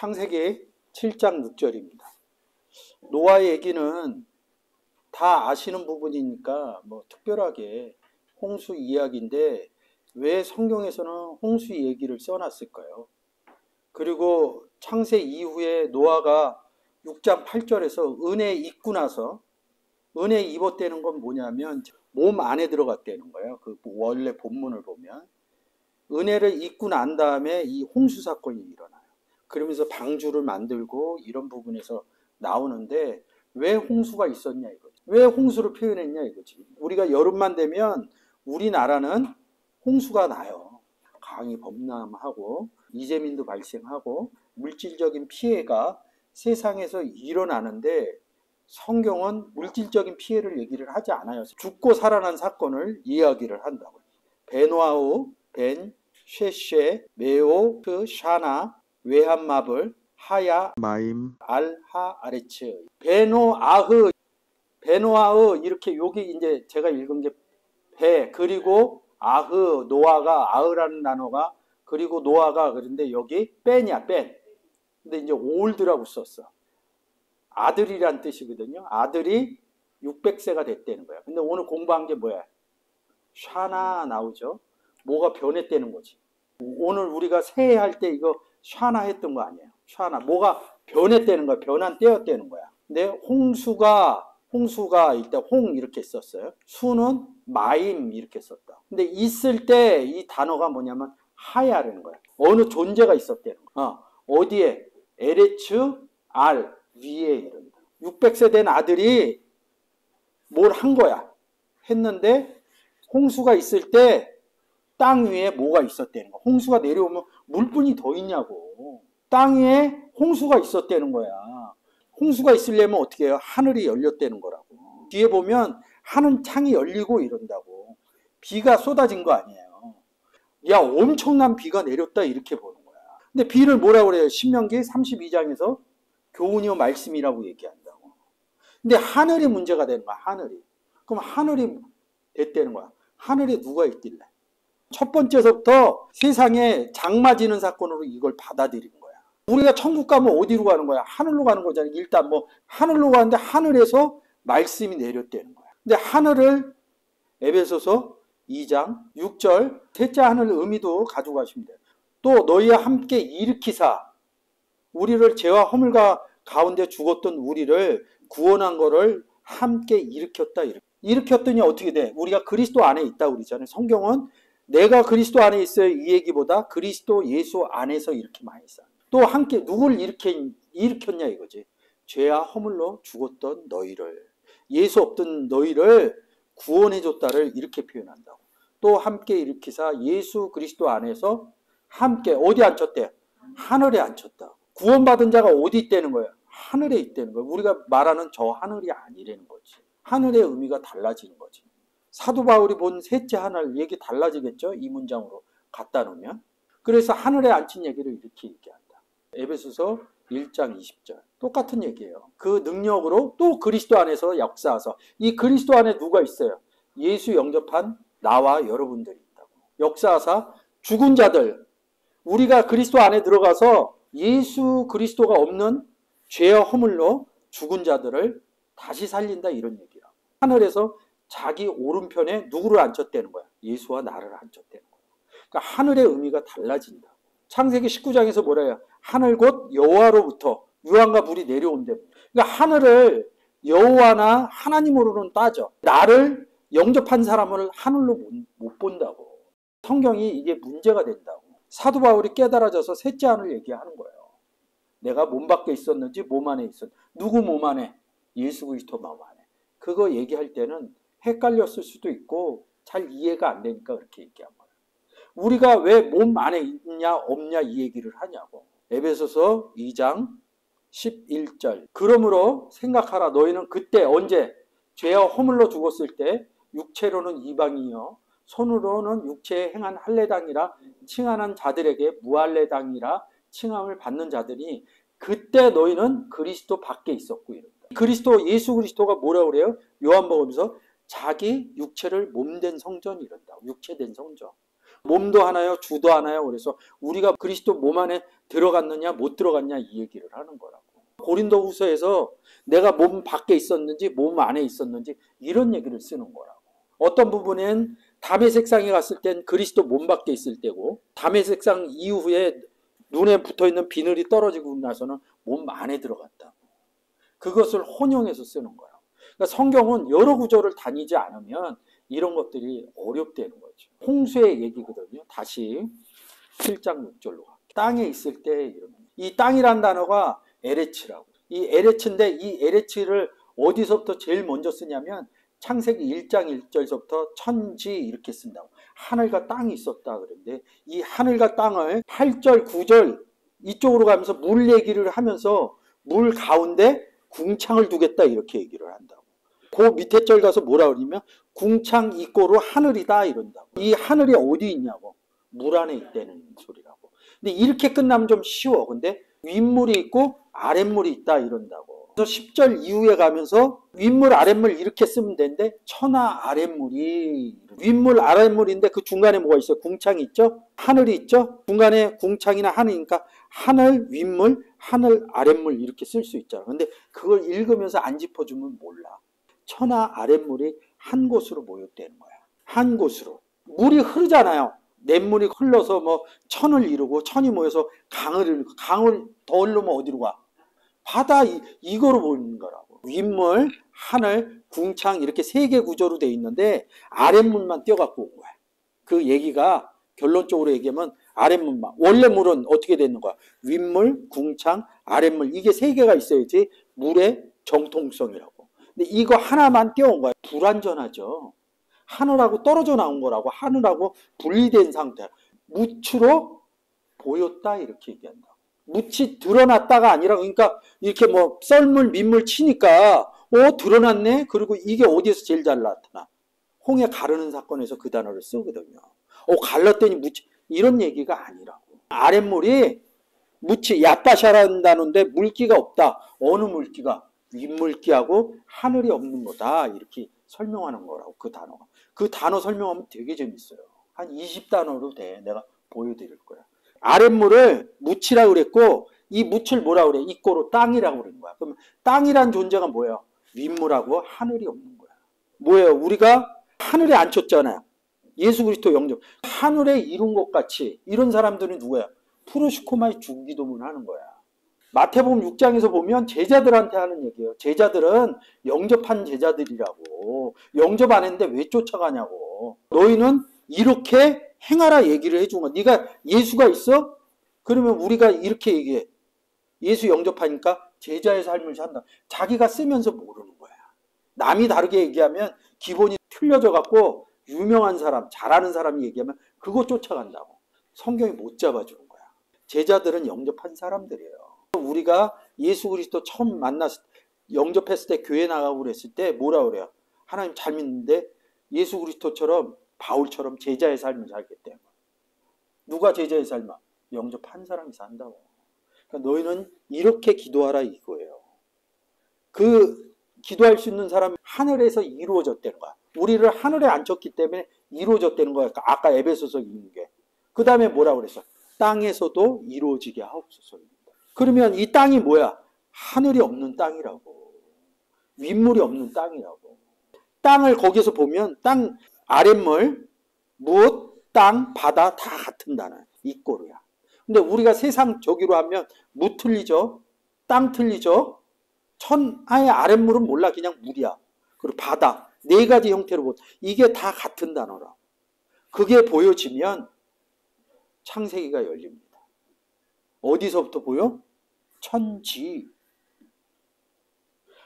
창세기 7장 6절입니다. 노아 얘기는 다 아시는 부분이니까 뭐 특별하게 홍수 이야기인데 왜 성경에서는 홍수 얘기를 써놨을까요? 그리고 창세 이후에 노아가 6장 8절에서 은혜 입고 나서 은혜 입었다는 건 뭐냐면 몸 안에 들어갔다는 거예요. 그 원래 본문을 보면 은혜를 입고 난 다음에 이 홍수 사건이 일어나요. 그러면서 방주를 만들고 이런 부분에서 나오는데 왜 홍수가 있었냐 이거지. 왜 홍수를 표현했냐 이거지. 우리가 여름만 되면 우리나라는 홍수가 나요. 강이 범람하고 이재민도 발생하고 물질적인 피해가 세상에서 일어나는데 성경은 물질적인 피해를 얘기를 하지 않아요. 죽고 살아난 사건을 이야기를 한다고. 베노아우, 벤, 쉐쉐, 메오, 그 샤나, 외한마블, 하야, 마임, 알하, 아레츠, 베노아흐, 베노아흐 이렇게 여기 이제 제가 읽은 게 배 그리고 아흐 노아가 아흐라는 단어가 그리고 노아가 그런데 여기 뺀이야 뺀. 근데 이제 올드라고 썼어. 아들이란 뜻이거든요. 아들이 600세가 됐다는 거야. 근데 오늘 공부한 게 뭐야? 샤나 나오죠. 뭐가 변했다는 거지. 오늘 우리가 새해할 때 이거 샤나 했던 거 아니에요. 샤나 뭐가 변했다는 거야. 변한 때였다는 거야. 근데 홍수가 이때 홍 이렇게 썼어요. 수는 마임 이렇게 썼다. 근데 있을 때 이 단어가 뭐냐면 하야라는 거야. 어느 존재가 있었다는 거야. 어디에? 에레츠 알 위에 이런다. 600세 된 아들이 뭘 한 거야. 했는데 홍수가 있을 때 땅 위에 뭐가 있었다는 거야. 홍수가 내려오면 물뿐이 더 있냐고. 땅 위에 홍수가 있었다는 거야. 홍수가 있으려면 어떻게 해요? 하늘이 열렸다는 거라고. 뒤에 보면 하늘 창이 열리고 이런다고. 비가 쏟아진 거 아니에요. 야, 엄청난 비가 내렸다 이렇게 보는 거야. 근데 비를 뭐라고 그래요? 신명기 32장에서 교훈이요 말씀이라고 얘기한다고. 근데 하늘이 문제가 되는 거야. 하늘이. 그럼 하늘이 됐다는 거야. 하늘에 누가 있길래? 첫 번째서부터 세상에 장마지는 사건으로 이걸 받아들인 거야. 우리가 천국 가면 어디로 가는 거야? 하늘로 가는 거잖아. 일단 뭐 하늘로 가는데 하늘에서 말씀이 내렸다는 거야. 근데 하늘을 에베소서 2장 6절 셋째 하늘 의미도 가져가시면 돼요. 또 너희와 함께 일으키사 우리를 죄와 허물과 가운데 죽었던 우리를 구원한 거를 함께 일으켰다. 일으켰더니 어떻게 돼? 우리가 그리스도 안에 있다고 그러잖아요. 성경은 내가 그리스도 안에 있어요. 이 얘기보다 그리스도 예수 안에서 이렇게 많이 써. 또 함께 누구를 일으켰냐 이거지. 죄와 허물로 죽었던 너희를 예수 없던 너희를 구원해줬다를 이렇게 표현한다고. 또 함께 일으키사 예수 그리스도 안에서 함께 어디 앉혔대? 하늘에 앉혔다. 구원받은 자가 어디 있다는 거야? 하늘에 있다는 거야. 우리가 말하는 저 하늘이 아니라는 거지. 하늘의 의미가 달라지는 거지. 사도 바울이 본 셋째 하늘 얘기 달라지겠죠? 이 문장으로 갖다 놓으면. 그래서 하늘에 앉힌 얘기를 이렇게 얘기한다. 에베소서 1장 20절. 똑같은 얘기예요. 그 능력으로 또 그리스도 안에서 역사하서 이 그리스도 안에 누가 있어요? 예수 영접한 나와 여러분들이 있다고. 역사하사 죽은 자들 우리가 그리스도 안에 들어가서 예수 그리스도가 없는 죄와 허물로 죽은 자들을 다시 살린다 이런 얘기야. 하늘에서 자기 오른편에 누구를 앉혔다는 거야? 예수와 나를 앉혔다는 거야. 그러니까 하늘의 의미가 달라진다. 창세기 19장에서 뭐라 해요? 하늘 곧 여호와로부터 유황과 불이 내려온대. 그러니까 하늘을 여호와나 하나님으로는 따져. 나를 영접한 사람을 하늘로 못 본다고. 성경이 이게 문제가 된다고. 사도 바울이 깨달아져서 셋째 하늘 얘기하는 거예요. 내가 몸 밖에 있었는지 몸 안에 있었는지. 누구 몸 안에? 예수 그리스도 몸 안에. 그거 얘기할 때는 헷갈렸을 수도 있고 잘 이해가 안 되니까 그렇게 얘기한 거예요. 우리가 왜 몸 안에 있냐 없냐 이 얘기를 하냐고. 에베소서 2장 11절. 그러므로 생각하라. 너희는 그때 언제 죄와 허물로 죽었을 때 육체로는 이방인이요 손으로는 육체에 행한 할례당이라 칭하는 자들에게 무할례당이라 칭함을 받는 자들이 그때 너희는 그리스도 밖에 있었고 이런다. 그리스도 예수 그리스도가 뭐라고 그래요? 요한복음에서 자기 육체를 몸된 성전 이런다. 육체된 성전. 몸도 하나요, 주도 하나요. 그래서 우리가 그리스도 몸 안에 들어갔느냐 못 들어갔냐 이 얘기를 하는 거라고. 고린도후서에서 내가 몸 밖에 있었는지 몸 안에 있었는지 이런 얘기를 쓰는 거라고. 어떤 부분엔 담의 색상에 갔을 땐 그리스도 몸 밖에 있을 때고, 담의 색상 이후에 눈에 붙어있는 비늘이 떨어지고 나서는 몸 안에 들어갔다고. 그것을 혼용해서 쓰는 거야. 그러니까 성경은 여러 구절을 다니지 않으면 이런 것들이 어렵다는 거죠. 홍수의 얘기거든요. 다시 7장 6절로 가. 땅에 있을 때 이 땅이란 단어가 에레츠라고. 이 에레츠인데 이 에레츠를 어디서부터 제일 먼저 쓰냐면 창세기 1장 1절서부터 천지 이렇게 쓴다고. 하늘과 땅이 있었다 그러는데 이 하늘과 땅을 8절 9절 이쪽으로 가면서 물 얘기를 하면서 물 가운데 궁창을 두겠다 이렇게 얘기를 한다고. 그 밑에 절 가서 뭐라 그러냐면 궁창 있고로 하늘이다 이런다고. 이 하늘이 어디 있냐고. 물 안에 있다는 소리라고. 근데 이렇게 끝나면 좀 쉬워. 근데 윗물이 있고 아랫물이 있다 이런다고. 그래서 10절 이후에 가면서 윗물 아랫물 이렇게 쓰면 되는데 천하 아랫물이 윗물 아랫물인데 그 중간에 뭐가 있어요? 궁창이 있죠? 하늘이 있죠? 중간에 궁창이나 하늘이니까 하늘 윗물 하늘 아랫물 이렇게 쓸 수 있잖아. 근데 그걸 읽으면서 안 짚어주면 몰라. 천하 아랫물이 한 곳으로 모였다는 거야. 한 곳으로. 물이 흐르잖아요. 냇물이 흘러서 뭐 천을 이루고 천이 모여서 강을 이루고 강을 더 흐르면 어디로 가? 바다 이거로 보이는 거라고. 윗물, 하늘, 궁창 이렇게 세 개 구조로 돼 있는데 아랫물만 떼어갖고 온 거야. 그 얘기가 결론적으로 얘기하면 아랫물만. 원래 물은 어떻게 되는 거야? 윗물, 궁창, 아랫물 이게 세 개가 있어야지 물의 정통성이라고. 근데 이거 하나만 떼어온 거야. 불완전하죠. 하늘하고 떨어져 나온 거라고. 하늘하고 분리된 상태. 묻추로 보였다 이렇게 얘기한다. 묻이 드러났다가 아니라 그러니까 이렇게 뭐 썰물 민물 치니까 드러났네. 그리고 이게 어디에서 제일 잘 나타나? 홍해 가르는 사건에서 그 단어를 쓰거든요. 갈랐더니 묻이 이런 얘기가 아니라고. 아랫물이 묻이 얕바샤란다는데 물기가 없다. 어느 물기가? 윗물기하고 하늘이 없는 거다. 이렇게 설명하는 거라고. 그 단어가. 그 단어 설명하면 되게 재밌어요. 한 20단어로 돼. 내가 보여드릴 거야. 아랫물을 묻이라고 그랬고 이 묻을 뭐라고 그래? 이꼬로 땅이라고 그러는 거야. 그러면 땅이란 존재가 뭐예요? 윗물하고 하늘이 없는 거야. 뭐예요? 우리가 하늘에 앉혔잖아요. 예수 그리스도 영접. 하늘에 이룬 것 같이 이런 사람들은 누구야? 프로시코마의 주기도문 하는 거야. 마태복음 6장에서 보면 제자들한테 하는 얘기예요. 제자들은 영접한 제자들이라고. 영접 안 했는데 왜 쫓아가냐고. 너희는 이렇게 행하라 얘기를 해준 거야. 네가 예수가 있어? 그러면 우리가 이렇게 얘기해. 예수 영접하니까 제자의 삶을 산다. 자기가 쓰면서 모르는 거야. 남이 다르게 얘기하면 기본이 틀려져 갖고 유명한 사람, 잘하는 사람이 얘기하면 그거 쫓아간다고. 성경이 못 잡아주는 거야. 제자들은 영접한 사람들이에요. 우리가 예수 그리스도 처음 만났을 때, 영접했을 때 교회 나가고 그랬을 때 뭐라 그래요? 하나님 잘 믿는데 예수 그리스도처럼 바울처럼 제자의 삶을 살겠대. 누가 제자의 삶을? 영접한 사람이 산다고. 그러니까 너희는 이렇게 기도하라 이거예요. 그 기도할 수 있는 사람이 하늘에서 이루어졌다는 거야. 우리를 하늘에 앉혔기 때문에 이루어졌다는 거야. 아까 에베소서 읽는 게. 그 다음에 뭐라 그랬어? 땅에서도 이루어지게 하옵소서입니다. 그러면 이 땅이 뭐야? 하늘이 없는 땅이라고. 윗물이 없는 땅이라고. 땅을 거기서 보면 땅 아랫물, 묻, 땅, 바다 다 같은 단어. 이 꼴이야. 근데 우리가 세상 저기로 하면 묻 틀리죠? 땅 틀리죠? 천하의 아랫물은 몰라. 그냥 물이야. 그리고 바다. 네 가지 형태로 보. 이게 다 같은 단어라. 그게 보여지면 창세기가 열립니다. 어디서부터 보여? 천지.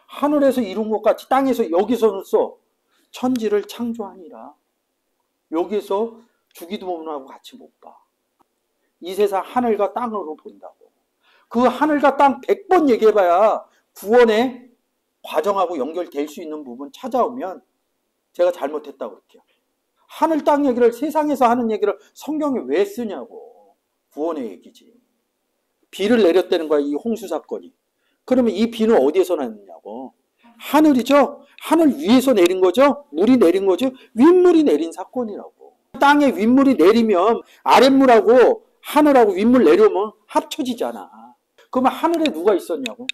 하늘에서 이룬 것 같이 땅에서 여기서는 써. 천지를 창조하니라. 여기서 주기도문하고 같이 못 봐. 이 세상 하늘과 땅으로 본다고. 그 하늘과 땅 100번 얘기해봐야 구원의 과정하고 연결될 수 있는 부분 찾아오면 제가 잘못했다고 그럴게요. 하늘 땅 얘기를 세상에서 하는 얘기를 성경에 왜 쓰냐고. 구원의 얘기지. 비를 내렸다는 거야, 이 홍수 사건이. 그러면 이 비는 어디에서 났느냐고. 하늘이죠? 하늘 위에서 내린 거죠? 물이 내린 거죠? 윗물이 내린 사건이라고. 땅에 윗물이 내리면 아랫물하고 하늘하고 윗물 내려오면 합쳐지잖아. 그러면 하늘에 누가 있었냐고?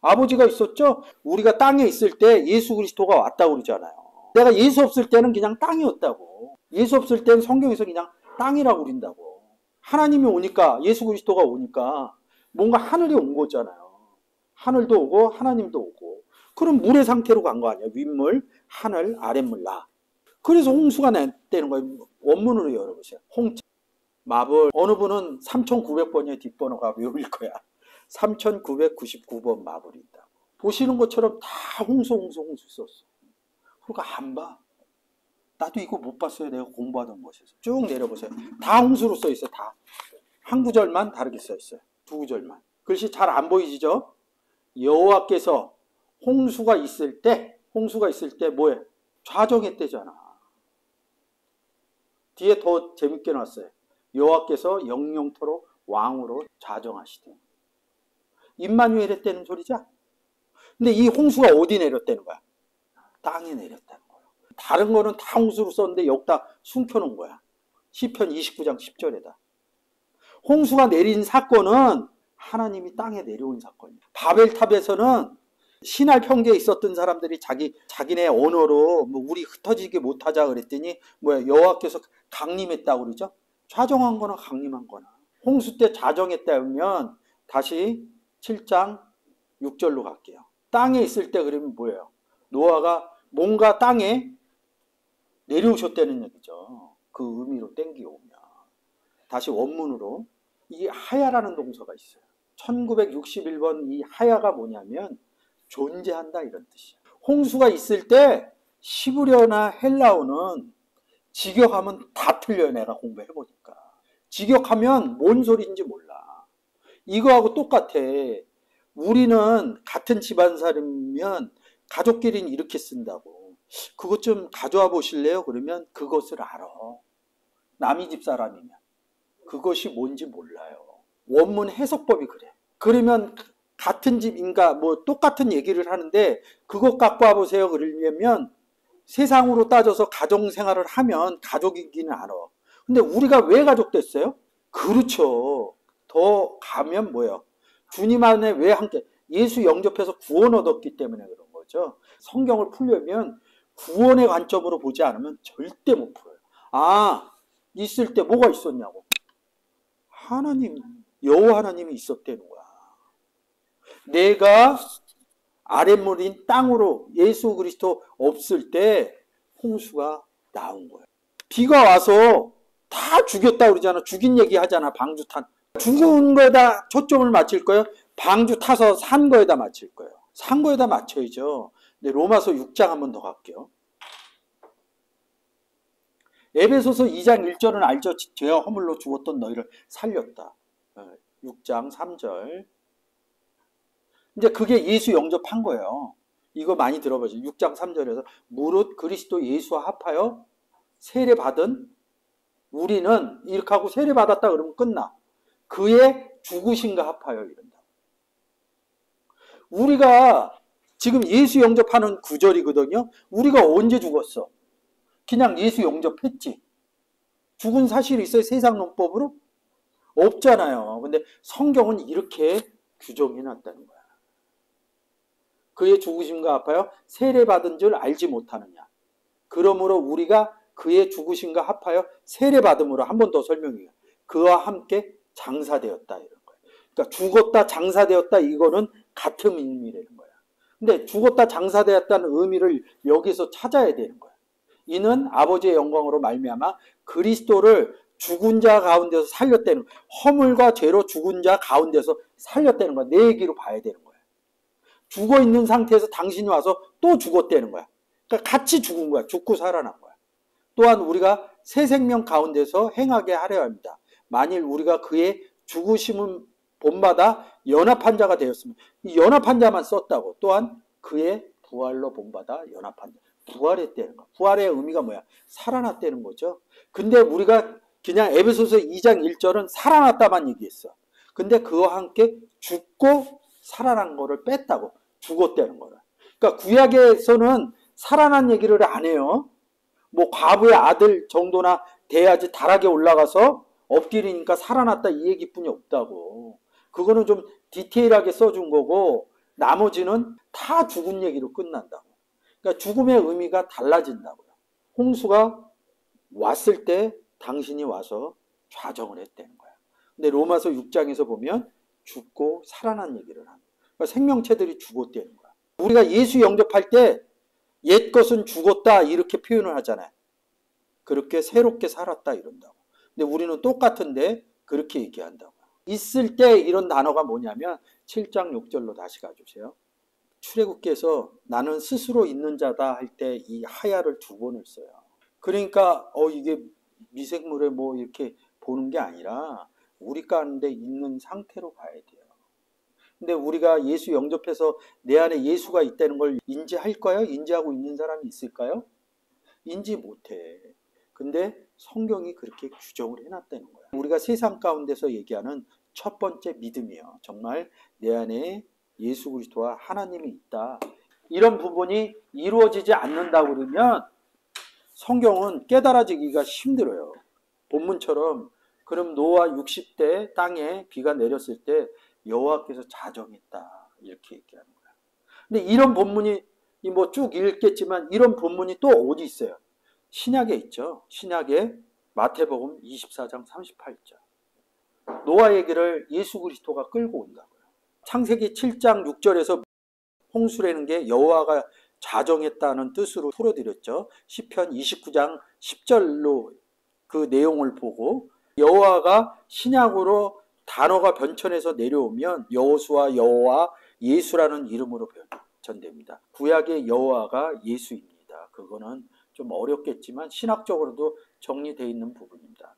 아버지가 있었죠? 우리가 땅에 있을 때 예수 그리스도가 왔다고 그러잖아요. 내가 예수 없을 때는 그냥 땅이었다고. 예수 없을 때는 성경에서 그냥 땅이라고 그린다고. 하나님이 오니까, 예수 그리스도가 오니까 뭔가 하늘이 온 거잖아요. 하늘도 오고 하나님도 오고. 그럼 물의 상태로 간 거 아니야. 윗물, 하늘, 아랫물, 나. 그래서 홍수가 냈다는 거예요. 원문으로 열어보세요. 홍자, 마블. 어느 분은 3900번의 뒷번호가 외울 거야. 3999번 마블이 있다고. 보시는 것처럼 다 홍수 썼어. 그러니까 안 봐. 나도 이거 못 봤어요. 내가 공부하던 곳에서. 쭉 내려보세요. 다 홍수로 써 있어요. 다. 한 구절만 다르게 써 있어요. 두 구절만. 글씨 잘 안 보이시죠? 여호와께서 홍수가 있을 때 뭐예요? 좌정했대잖아. 뒤에 더 재밌게 놨어요. 여호와께서 영영토록 왕으로 좌정하시되. 임마누엘 했다는 소리죠? 근데 이 홍수가 어디 내렸다는 거야? 땅에 내렸다는 거야. 다른 거는 다 홍수로 썼는데 여기다 숨겨놓은 거야. 시편 29장 10절에다. 홍수가 내린 사건은 하나님이 땅에 내려온 사건이야. 바벨탑에서는 신할 평계에 있었던 사람들이 자기네 언어로 뭐 우리 흩어지게 못하자 그랬더니 뭐야 여호와께서 강림했다고 그러죠. 좌정한 거나 강림한 거나. 홍수 때 좌정했다면 다시 7장 6절로 갈게요. 땅에 있을 때 그러면 뭐예요? 노아가 뭔가 땅에 내려오셨다는 얘기죠. 그 의미로 땡기오면. 다시 원문으로 이 하야라는 동사가 있어요. 1961번 이 하야가 뭐냐면 존재한다 이런 뜻이야. 홍수가 있을 때 시브리어나 헬라어는 직역하면 다 틀려요. 내가 공부해보니까. 직역하면 뭔 소리인지 몰라. 이거하고 똑같아. 우리는 같은 집안 사람이면 가족끼리는 이렇게 쓴다고. 그것 좀 가져와 보실래요? 그러면 그것을 알아. 남의 집 사람이면. 그것이 뭔지 몰라요. 원문 해석법이 그래. 그러면 같은 집인가 뭐 똑같은 얘기를 하는데 그것 갖고 와보세요. 그러려면 세상으로 따져서 가정생활을 하면 가족이기는 알아. 근데 우리가 왜 가족 됐어요? 그렇죠. 더 가면 뭐예요? 주님 안에 왜 함께 예수 영접해서 구원 얻었기 때문에 그런 거죠. 성경을 풀려면 구원의 관점으로 보지 않으면 절대 못 풀어요. 아, 있을 때 뭐가 있었냐고. 하나님, 여호와 하나님이 있었다는 거야. 내가 아랫물인 땅으로 예수 그리스도 없을 때 홍수가 나온 거예요. 비가 와서 다 죽였다 그러잖아. 죽인 얘기 하잖아. 방주 탄. 죽은 거에다 초점을 맞출 거예요? 방주 타서 산 거에다 맞출 거예요? 산 거에다 맞춰야죠. 근데 로마서 6장 한 번 더 갈게요. 에베소서 2장 1절은 알죠? 죄와 허물로 죽었던 너희를 살렸다. 6장 3절. 이제 그게 예수 영접한 거예요. 이거 많이 들어보죠. 6장 3절에서 무릇 그리스도 예수와 합하여 세례받은 우리는 이렇게 하고 세례받았다 그러면 끝나. 그의 죽으심과 합하여 이른다. 우리가 지금 예수 영접하는 구절이거든요. 우리가 언제 죽었어? 그냥 예수 영접했지. 죽은 사실이 있어요? 세상 논법으로? 없잖아요. 근데 성경은 이렇게 규정해놨다는 거야. 그의 죽으심과 합하여 세례받은 줄 알지 못하느냐. 그러므로 우리가 그의 죽으심과 합하여 세례받음으로 한 번 더 설명해요. 그와 함께 장사되었다 이런 거예요. 그러니까 죽었다 장사되었다 이거는 같은 의미라는 거야. 근데 죽었다 장사되었다는 의미를 여기서 찾아야 되는 거야. 이는 아버지의 영광으로 말미암아 그리스도를 죽은 자 가운데서 살렸다는 거야. 허물과 죄로 죽은 자 가운데서 살렸다는 거야. 내 얘기로 봐야 되는 거야. 죽어 있는 상태에서 당신이 와서 또 죽었다는 거야. 그러니까 같이 죽은 거야. 죽고 살아난 거야. 또한 우리가 새 생명 가운데서 행하게 하려 합니다. 만일 우리가 그의 죽으심을 본받아 연합한 자가 되었으면 이 연합한 자만 썼다고. 또한 그의 부활로 본받아 연합한 자. 부활했다는 거. 부활의 의미가 뭐야? 살아났다는 거죠. 근데 우리가 그냥 에베소서 2장 1절은 살아났다만 얘기했어. 근데 그와 함께 죽고 살아난 거를 뺐다고. 죽었다는 거야. 그러니까 구약에서는 살아난 얘기를 안 해요. 뭐 과부의 아들 정도나 돼야지 다락에 올라가서 엎드리니까 살아났다 이 얘기뿐이 없다고. 그거는 좀 디테일하게 써준 거고 나머지는 다 죽은 얘기로 끝난다고. 그러니까 죽음의 의미가 달라진다고요. 홍수가 왔을 때 당신이 와서 좌정을 했다는 거야. 근데 로마서 6장에서 보면 죽고 살아난 얘기를 하는 거야. 그러니까 생명체들이 죽었다는 거야. 우리가 예수 영접할 때 옛 것은 죽었다 이렇게 표현을 하잖아요. 그렇게 새롭게 살았다 이런다고. 근데 우리는 똑같은데 그렇게 얘기한다고. 있을 때 이런 단어가 뭐냐면 7장 6절로 다시 가주세요. 출애굽께서 나는 스스로 있는 자다 할 때 이 하야를 2번을 써요. 그러니까 이게 미생물에 뭐 이렇게 보는 게 아니라 우리 가운데 있는 상태로 봐야 돼요. 근데 우리가 예수 영접해서 내 안에 예수가 있다는 걸 인지할까요? 인지하고 있는 사람이 있을까요? 인지 못해. 근데 성경이 그렇게 규정을 해놨다는 거야. 우리가 세상 가운데서 얘기하는 첫 번째 믿음이에요. 정말 내 안에 예수 그리스도와 하나님이 있다. 이런 부분이 이루어지지 않는다 그러면 성경은 깨달아지기가 힘들어요. 본문처럼 그럼 노아 60대 땅에 비가 내렸을 때 여호와께서 자정했다 이렇게 얘기하는 거야. 근데 이런 본문이 뭐 쭉 읽겠지만 이런 본문이 또 어디 있어요? 신약에 있죠. 신약에 마태복음 24장 38절. 노아 얘기를 예수 그리스도가 끌고 온다고요. 창세기 7장 6절에서 홍수라는 게 여호와가 자정했다는 뜻으로 풀어드렸죠. 시편 29장 10절로 그 내용을 보고 여호와가 신약으로 단어가 변천해서 내려오면 여호수아 여호와 예수라는 이름으로 변천됩니다. 구약의 여호와가 예수입니다. 그거는 좀 어렵겠지만 신학적으로도 정리되어 있는 부분입니다.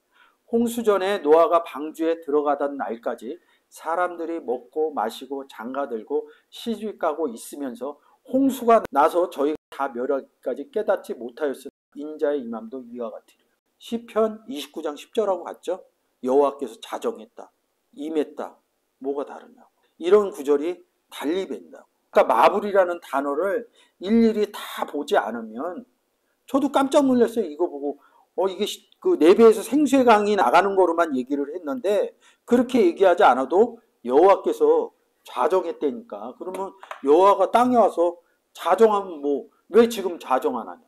홍수 전에 노아가 방주에 들어가던 날까지 사람들이 먹고 마시고 장가들고 시집가고 있으면서 홍수가 나서 저희가 다 멸하기까지 깨닫지 못하였으나 인자의 임함도 이와 같으리라. 시편 29장 10절하고 같죠? 여호와께서 자정했다. 임했다. 뭐가 다르냐고. 이런 구절이 달리 뵌다고. 그러니까 마블이라는 단어를 일일이 다 보지 않으면 저도 깜짝 놀랐어요. 이거 보고 이게 그 내배에서 생수의 강이 나가는 거로만 얘기를 했는데 그렇게 얘기하지 않아도 여호와께서 자정했다니까. 그러면 여호와가 땅에 와서 자정하면 뭐 왜 지금 자정 안 하냐?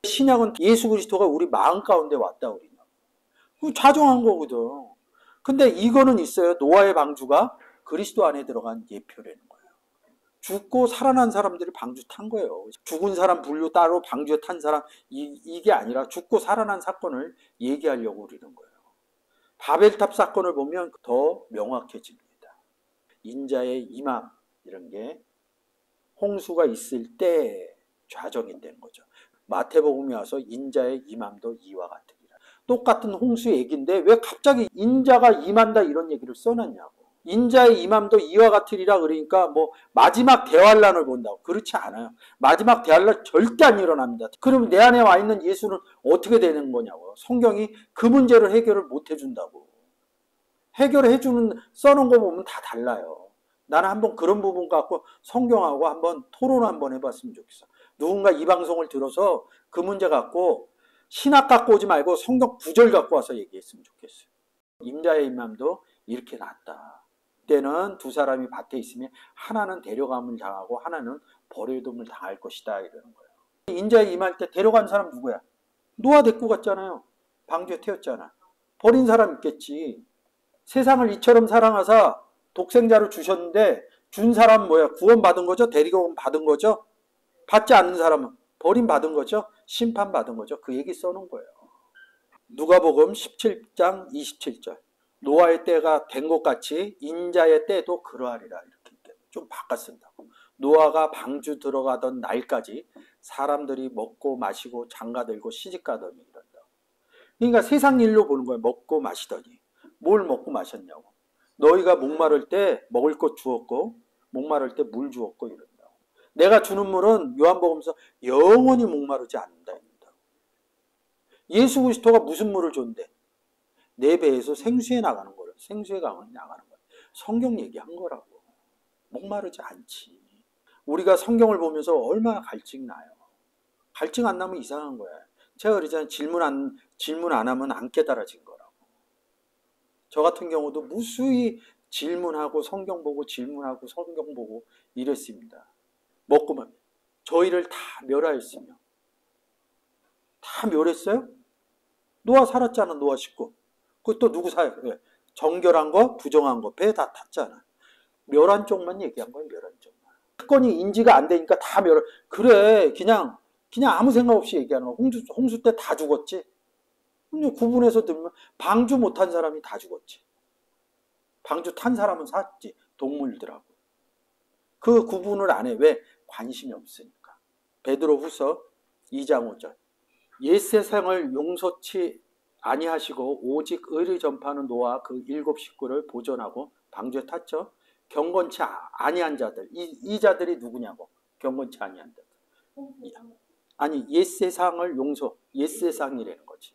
신약은 예수 그리스도가 우리 마음 가운데 왔다 그러냐? 자정한 거거든. 근데 이거는 있어요. 노아의 방주가 그리스도 안에 들어간 예표라는 거예요. 죽고 살아난 사람들이 방주 탄 거예요. 죽은 사람 분류 따로 방주에 탄 사람 이게 아니라 죽고 살아난 사건을 얘기하려고 그러는 거예요. 바벨탑 사건을 보면 더 명확해집니다. 인자의 임함 이런 게 홍수가 있을 때 좌정이 되는 거죠. 마태복음에 와서 인자의 임함도 이와 같으리라. 똑같은 홍수 얘기인데 왜 갑자기 인자가 임한다 이런 얘기를 써놨냐고. 인자의 임함도 이와 같으리라 그러니까 뭐 마지막 대환란을 본다고. 그렇지 않아요. 마지막 대환란 절대 안 일어납니다. 그럼 내 안에 와 있는 예수는 어떻게 되는 거냐고. 성경이 그 문제를 해결을 못 해준다고. 해결해 주는 써놓은 거 보면 다 달라요. 나는 한번 그런 부분 갖고 성경하고 한번 토론 한번 해봤으면 좋겠어. 누군가 이 방송을 들어서 그 문제 갖고 신학 갖고 오지 말고 성경 구절 갖고 와서 얘기했으면 좋겠어요. 임자의 임함도 이렇게 났다. 그때는 두 사람이 밭에 있으면 하나는 데려감을 당하고 하나는 버려둠을 당할 것이다 이러는 거예요. 인자에 임할 때 데려간 사람 누구야? 노아 데리고 갔잖아요. 방주에 태웠잖아. 버린 사람 있겠지. 세상을 이처럼 사랑하사 독생자를 주셨는데 준 사람은 뭐야? 구원받은 거죠? 데리고 받은 거죠? 받지 않는 사람은 버림받은 거죠? 심판받은 거죠? 그 얘기 써놓은 거예요. 누가복음 17장 27절. 노아의 때가 된 것 같이 인자의 때도 그러하리라. 이렇게 좀 바꿔 쓴다고. 노아가 방주 들어가던 날까지 사람들이 먹고 마시고 장가들고 시집가더니 이런다고. 그러니까 세상 일로 보는 거예요. 먹고 마시더니. 뭘 먹고 마셨냐고. 너희가 목마를 때 먹을 것 주었고 목마를 때 물 주었고 이런다고. 내가 주는 물은 요한복음서 영원히 목마르지 않는다 이런다고. 예수 그리스도가 무슨 물을 줬는데? 내 배에서 생수에 나가는 거를 생수의 강을 나가는 거예요. 성경 얘기한 거라고. 목마르지 않지. 우리가 성경을 보면서 얼마나 갈증 나요. 갈증 안 나면 이상한 거야. 제가 그러잖아요. 질문 안 질문 안 하면 안 깨달아진 거라고. 저 같은 경우도 무수히 질문하고 성경 보고 질문하고 성경 보고 이랬습니다. 먹고만 저희를 다 멸하였으며. 다 멸했어요? 노아 살았잖아. 노아 식구. 그것도 누구 사요? 정결한 거 부정한 거 배 다 탔잖아. 멸한 쪽만 얘기한 거예요. 멸한 쪽만. 사건이 인지가 안 되니까 다 멸. 그래 그냥 아무 생각 없이 얘기하는 거. 홍수 때 다 죽었지. 구분해서 들면 방주 못한 사람이 다 죽었지. 방주 탄 사람은 샀지. 동물들하고. 그 구분을 안 해. 왜? 관심이 없으니까. 베드로후서 2장 5절. 옛 세상을 용서치 아니하시고 오직 의를 전파하는 노아 그 7 식구를 보존하고 방주에 탔죠. 경건치 아니한 자들. 이 자들이 누구냐고. 경건치 아니한 자들. 아니 옛 세상을 용서. 옛 세상이라는 거지.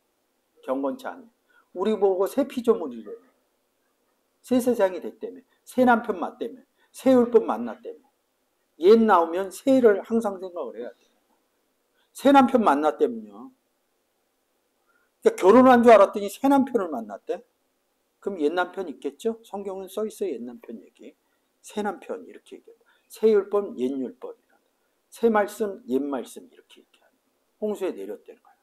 경건치 않네. 우리 보고 새 피조물이래. 새 세상이 됐다며. 새 남편 맞다며. 새 율법 만났다며. 옛 나오면 새를 항상 생각을 해야 돼. 새 남편 만났다면요. 그러니까 결혼한 줄 알았더니 새 남편을 만났대. 그럼 옛 남편 있겠죠? 성경은 써 있어요. 옛 남편 얘기. 새 남편 이렇게 얘기해요. 새 율법, 옛 율법이라. 새 말씀, 옛 말씀 이렇게 얘기해요. 홍수에 내렸다는 거예요.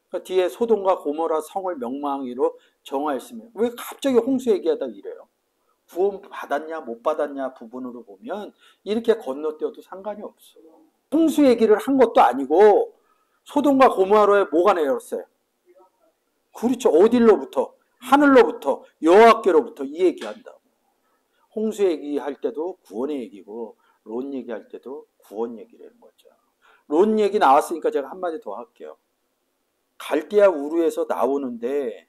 그러니까 뒤에 소돔과 고모라 성을 멸망하기로 정하였으면 왜 갑자기 홍수 얘기하다 이래요? 구원 받았냐 못 받았냐 부분으로 보면 이렇게 건너뛰어도 상관이 없어. 홍수 얘기를 한 것도 아니고 소돔과 고모라에 뭐가 내렸어요? 그렇죠. 어딜로부터? 하늘로부터 여호와께로부터 이 얘기한다고. 홍수 얘기할 때도 구원의 얘기고 롯 얘기할 때도 구원 얘기라는 거죠. 롯 얘기 나왔으니까 제가 한마디 더 할게요. 갈대아 우르에서 나오는데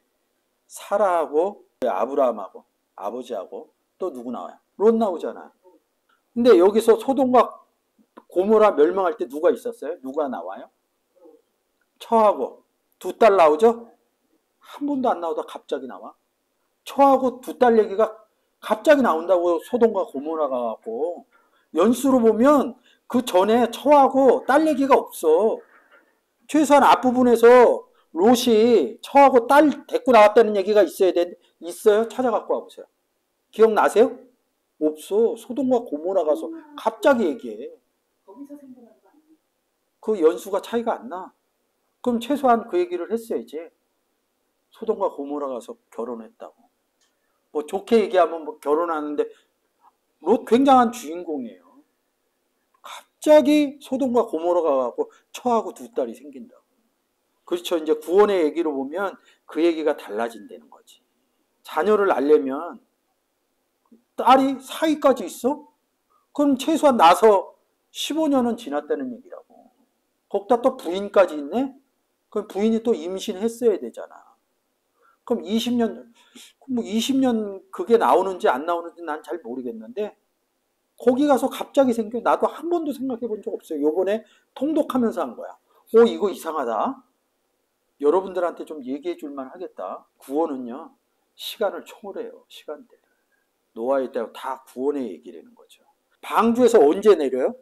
사라하고 아브라함하고 아버지하고 또 누구 나와요? 롯 나오잖아요. 근데 여기서 소돔과 고모라 멸망할 때 누가 있었어요? 누가 나와요? 처하고 두 딸 나오죠? 한 번도 안 나오다 갑자기 나와. 처하고 두 딸 얘기가 갑자기 나온다고. 소돔과 고모라가 갖고 연수로 보면 그 전에 처하고 딸 얘기가 없어. 최소한 앞부분에서 롯이 처하고 딸 데리고 나왔다는 얘기가 있어요? 찾아 갖고 와보세요. 기억나세요? 없어. 소돔과 고모라 가서 갑자기 얘기해. 그 연수가 차이가 안 나. 그럼 최소한 그 얘기를 했어야지. 소돔과 고모라 가서 결혼했다고. 뭐 좋게 얘기하면 뭐 결혼하는데 롯 굉장한 주인공이에요. 갑자기 소돔과 고모라가 가고 처하고 두 딸이 생긴다고. 그렇죠. 이제 구원의 얘기로 보면 그 얘기가 달라진다는 거지. 자녀를 낳으려면 딸이 사위까지 있어? 그럼 최소한 나서 15년은 지났다는 얘기라고. 거기다 또 부인까지 있네? 그럼 부인이 또 임신했어야 되잖아. 그럼 20년 그게 나오는지 안 나오는지 난 잘 모르겠는데 거기 가서 갑자기 생겨. 나도 한 번도 생각해 본 적 없어요. 요번에 통독하면서 한 거야. 이거 이상하다. 여러분들한테 좀 얘기해 줄만 하겠다. 구원은요. 시간을 초월해요. 시간대를. 노아의 때 다 구원의 얘기라는 거죠. 방주에서 언제 내려요?